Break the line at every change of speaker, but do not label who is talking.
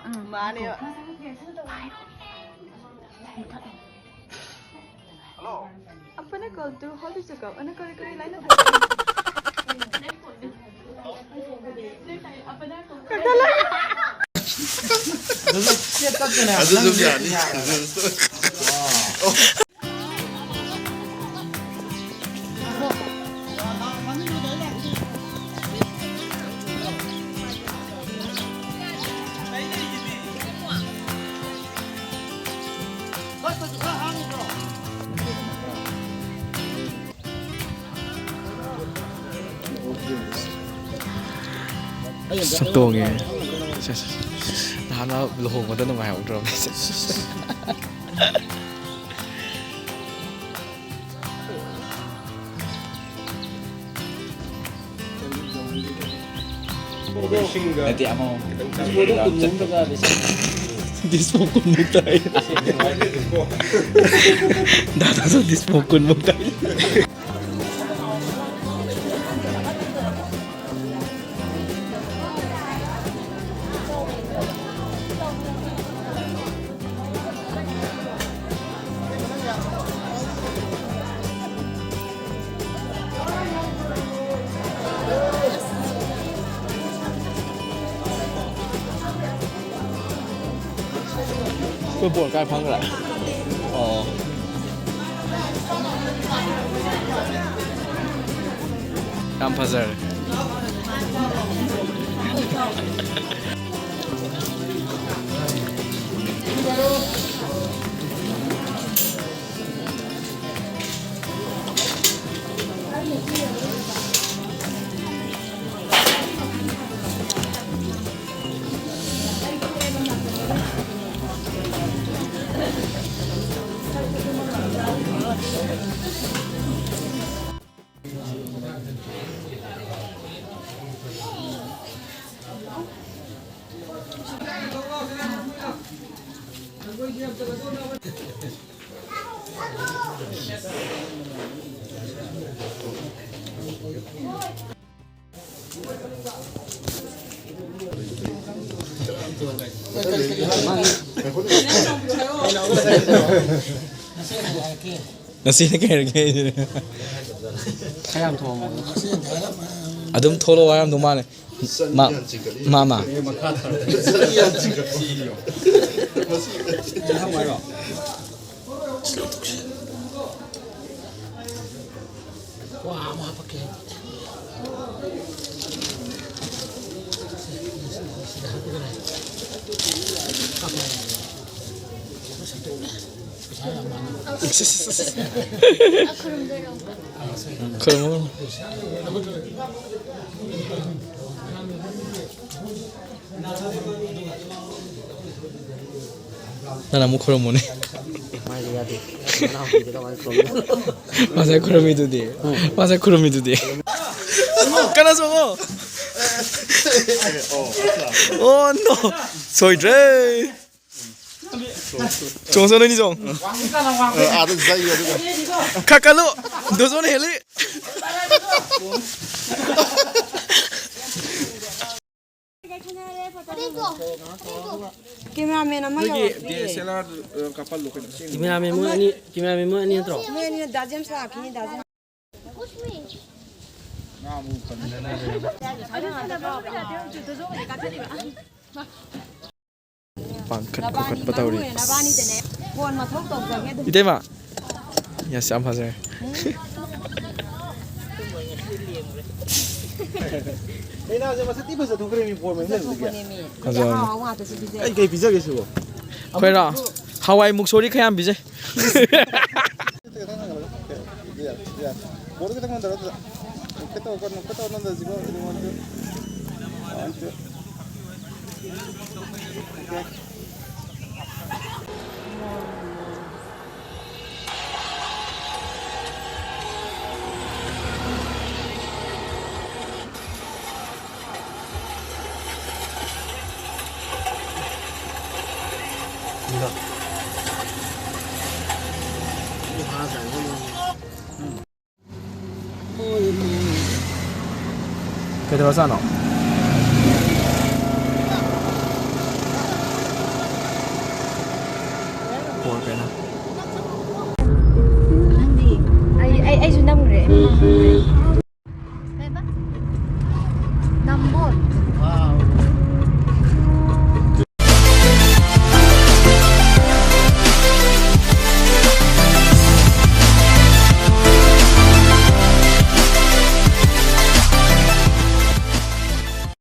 말이야. Apa nak kau tu? How tu cakap? Anak kau kau lain apa? Kakak lain.
Ada juga ni.
속도게 하나 로고 되는 거야 오늘 nanti amo dismokun mutai data so dismokun mutai 그 뭘该放过来哦람파젤 nasi kayak gini ayam thom adum tholo ayam thom mane mama wah mau pakai 그럼 나는 그럼 뭐네 맞아 그럼이도 돼 맞아 그럼이도 돼 까나서 어 no 소이드레 정선은 이정
Ada saya juga.
카카로 너손 헬리
Cameraman nama ya.
DSLR kapal lo kan
Cameraman mo ani tro.
Ini dajem sa kini dajem.
방컷 빠따우리
Nabani dene. Phone ma thok tok jage du.
이때마 야 쌈파제
Ini aja masa tiba satu kali impor mana lagi?
Kaza.
Hawa ta si bije.
Ay kay pizza kasi ko.
khoira 하와이 목소리 그냥 비제
Ya, ya. Baru kita mandar itu. Kita nanda juga ini mana? Anjir.
Che te lo sanno? pork right now.